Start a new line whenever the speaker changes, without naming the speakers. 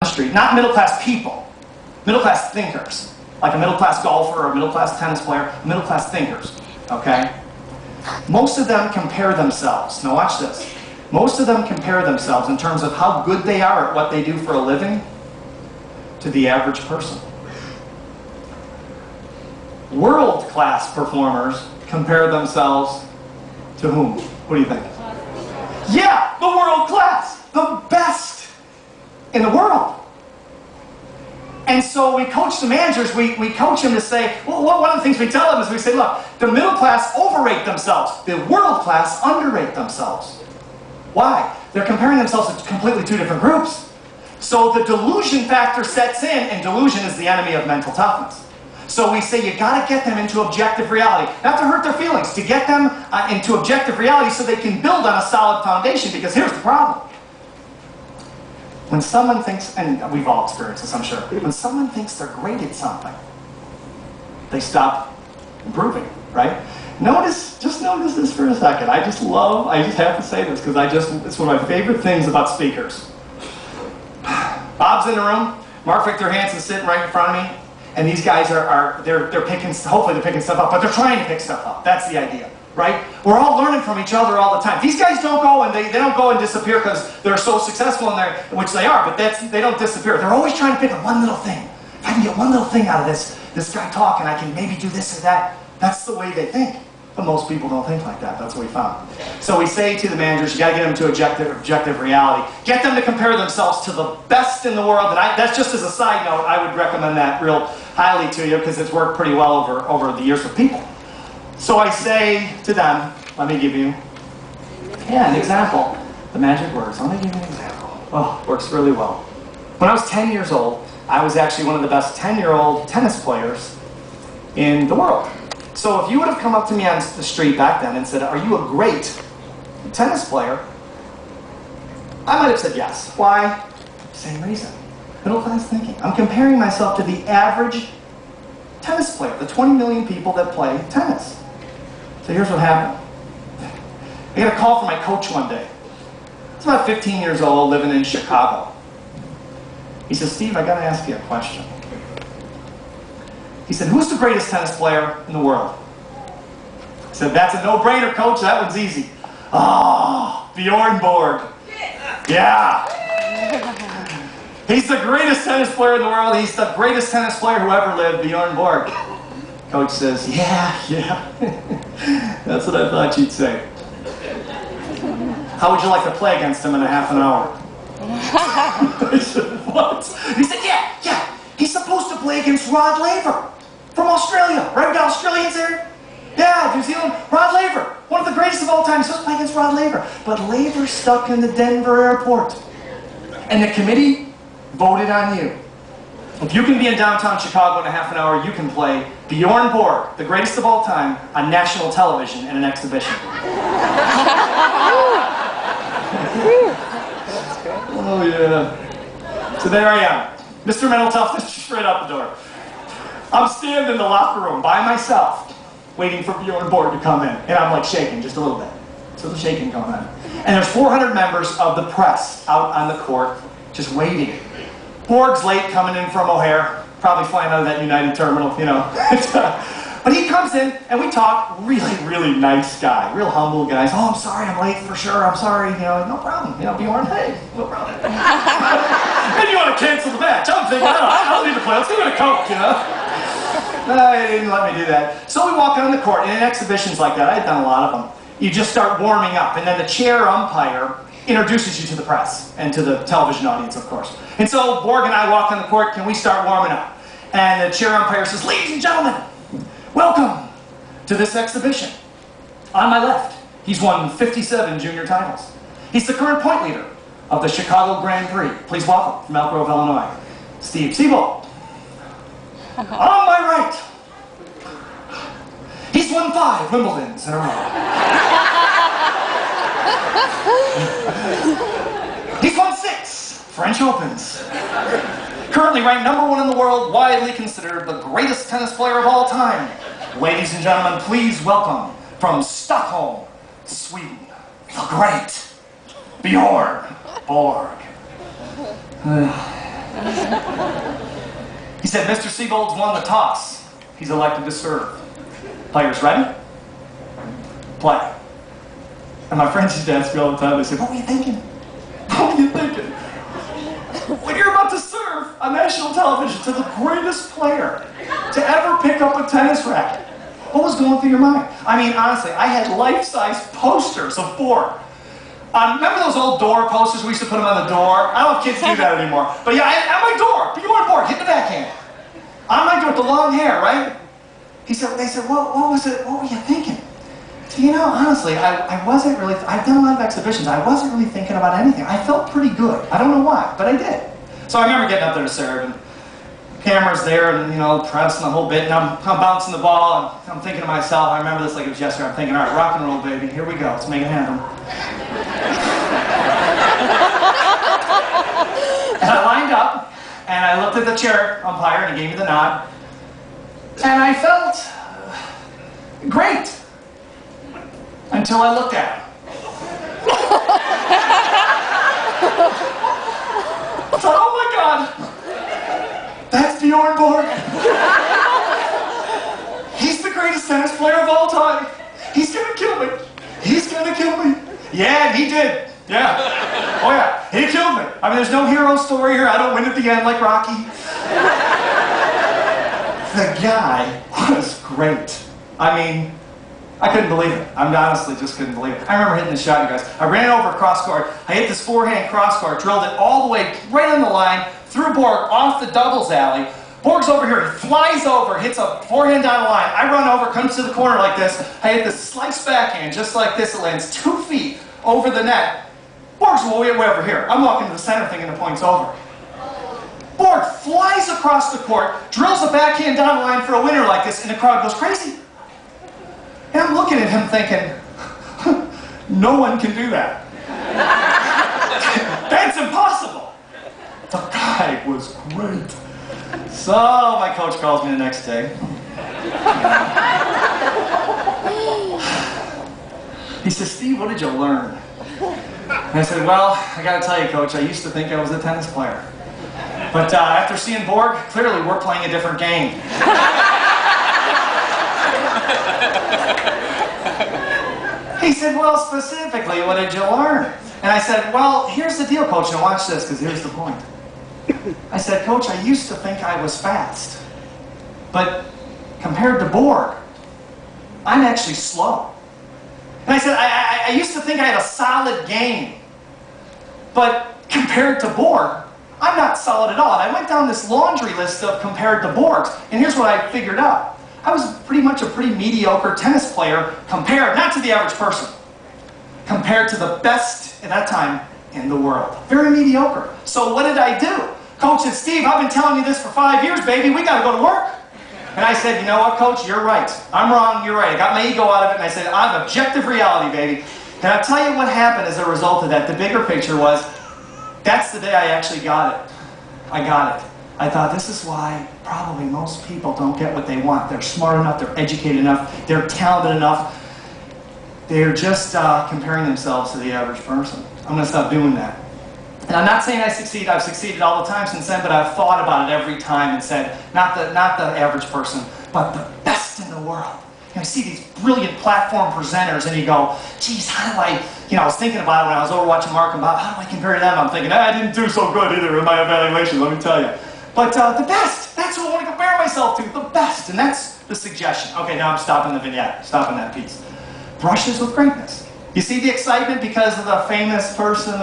the street, not middle-class people, middle-class thinkers, like a middle-class golfer or a middle-class tennis player, middle-class thinkers, okay? Most of them compare themselves, now watch this, most of them compare themselves in terms of how good they are at what they do for a living to the average person. World-class performers compare themselves to whom? What do you think? Yeah, the world class, the best in the world. And so we coach the managers, we coach them to say, well, one of the things we tell them is we say, look, the middle class overrate themselves, the world class underrate themselves. Why? They're comparing themselves to completely two different groups. So the delusion factor sets in, and delusion is the enemy of mental toughness. So we say you got to get them into objective reality, not to hurt their feelings, to get them into objective reality so they can build on a solid foundation, because here's the problem. When someone thinks, and we've all experienced this, I'm sure, when someone thinks they're great at something, they stop improving, right? Just notice this for a second. I just have to say this, because it's one of my favorite things about speakers. Bob's in the room, Mark Victor Hansen's sitting right in front of me, and these guys they're picking, hopefully they're picking stuff up, but they're trying to pick stuff up. That's the idea, right? We're all learning from each other all the time. These guys don't go and they don't go and disappear because they're so successful in there, which they are, but they don't disappear. They're always trying to pick up one little thing. If I can get one little thing out of this guy talking, I can maybe do this or that. That's the way they think. But most people don't think like that. That's what we found. So we say to the managers, you got to get them to objective reality. Get them to compare themselves to the best in the world. And that's just as a side note, I would recommend that real highly to you, because it's worked pretty well over the years with people. So I say to them, let me give you an example. The magic words. Let me give you an example. Oh, works really well. When I was 10 years old, I was actually one of the best 10-year-old tennis players in the world. So if you would have come up to me on the street back then and said, are you a great tennis player? I might have said yes. Why? Same reason. Middle class thinking. I'm comparing myself to the average tennis player, the 20 million people that play tennis. So here's what happened. I got a call from my coach one day. I was about 15 years old, living in Chicago. He says, Steve, I got to ask you a question. He said, who's the greatest tennis player in the world? I said, that's a no-brainer, coach. That one's easy. Oh, Bjorn Borg. Yeah. He's the greatest tennis player in the world. He's the greatest tennis player who ever lived, Bjorn Borg. Coach says, yeah. That's what I thought you'd say. How would you like to play against him in a half an hour? I said, what? He said, yeah. He's supposed to play against Rod Laver from Australia. Right? The Australians there? Yeah, New Zealand. Rod Laver, one of the greatest of all time. He's supposed to play against Rod Laver. But Laver's stuck in the Denver airport. And the committee voted on you. If you can be in downtown Chicago in a half an hour, you can play Bjorn Borg, the greatest of all time, on national television in an exhibition. Oh yeah. So there I am. Mr. Mental Toughness just right out the door. I'm standing in the locker room by myself, waiting for Bjorn Borg to come in. And I'm like shaking just a little bit. So the shaking going on. And there's 400 members of the press out on the court, just waiting. Borg's late coming in from O'Hare, probably flying out of that United terminal, you know. But he comes in and we talk. Really nice guy, real humble guy. Oh, I'm sorry, I'm late for sure. I'm sorry, you know, no problem. You know, Bjorn, hey, no problem. And you want to cancel the match? I'm thinking, I don't need to play. Let's give it a coach, you know. They didn't let me do that. So we walk on the court, and in exhibitions like that, I've done a lot of them. You just start warming up, and then the chair umpire introduces you to the press and to the television audience, of course. And so Borg and I walk on the court. Can we start warming up? And the chair umpire says, ladies and gentlemen, welcome to this exhibition. On my left, he's won 57 junior titles. He's the current point leader of the Chicago Grand Prix. Please welcome, from Elk Grove, Illinois, Steve Seibold. On my right, he's won 5 Wimbledons in a row. He's won 6 French Opens. Currently ranked #1 in the world, widely considered the greatest tennis player of all time. Ladies and gentlemen, please welcome, from Stockholm, Sweden, the great Bjorn Borg. He said, Mr. Seibold's won the toss. He's elected to serve. Players ready? Play. And my friends used to ask me all the time, they said, what were you thinking? What were you thinking? When you're about to serve on national television to the greatest player to ever pick up a tennis racket, what was going through your mind? I mean, honestly, I had life-size posters of Borg. Remember those old door posters? We used to put them on the door. I don't know if kids do that anymore. But yeah, at my door, you want Borg, hit the backhand. On my door with the long hair, right? They said, what was it? What were you thinking? So, you know, honestly, I wasn't really, I've done a lot of exhibitions. I wasn't really thinking about anything. I felt pretty good. I don't know why, but I did. So I remember getting up there to serve, and camera's there, and, you know, pressing the whole bit, and I'm bouncing the ball, and I'm thinking to myself, I remember this like it was yesterday, I'm thinking, all right, rock and roll, baby, here we go, let's make it happen. And I lined up, and I looked at the chair umpire, and he gave me the nod, and I felt great. Until I looked at him. I thought, oh my God, that's Bjorn Borg. He's the greatest tennis player of all time. He's gonna kill me. He's gonna kill me. Yeah, he did. Yeah. Oh yeah, he killed me. I mean, there's no hero story here. I don't win at the end like Rocky. The guy was great. I mean, I couldn't believe it. I honestly just couldn't believe it. I remember hitting the shot, you guys. I ran over cross court. I hit this forehand cross court, drilled it all the way right on the line, threw Borg off the doubles alley. Borg's over here. He flies over, hits a forehand down the line. I run over, comes to the corner like this. I hit this slice backhand just like this. It lands 2 feet over the net. Borg's way over here. I'm walking to the center thinking the point's over. Borg flies across the court, drills a backhand down the line for a winner like this, and the crowd goes crazy. And I'm looking at him thinking, no one can do that. That's impossible. The guy was great. So my coach calls me the next day. He says, Steve, what did you learn? And I said, well, I got to tell you, Coach, I used to think I was a tennis player. But after seeing Borg, clearly we're playing a different game. He said, well, specifically, what did you learn? And I said, well, here's the deal, Coach, and watch this, because here's the point. I said, Coach, I used to think I was fast. But compared to Borg, I'm actually slow. And I said, I used to think I had a solid game. But compared to Borg, I'm not solid at all. And I went down this laundry list of compared to Borgs, and here's what I figured out. I was pretty much a pretty mediocre tennis player compared, not to the average person, compared to the best at that time in the world. Very mediocre. So what did I do? Coach said, Steve, I've been telling you this for 5 years, baby. We got to go to work. And I said, you know what, Coach? You're right. I'm wrong. You're right. I got my ego out of it, and I said, I'm objective reality, baby. And I'll tell you what happened as a result of that. The bigger picture was, that's the day I actually got it. I got it. I thought, this is why probably most people don't get what they want. They're smart enough, they're educated enough, they're talented enough. They're just comparing themselves to the average person. I'm going to stop doing that. And I'm not saying I succeed. I've succeeded all the time since then, but I've thought about it every time and said, not the average person, but the best in the world. You know, you see these brilliant platform presenters, and you go, geez, how do I, you know, I was thinking about it when I was over watching Mark and Bob, how do I compare to them? I'm thinking, I didn't do so good either in my evaluation, let me tell you. But the best, that's what I want to compare myself to, the best, and that's the suggestion. Okay, now I'm stopping the vignette, stopping that piece. Brushes with greatness. You see the excitement because of the famous person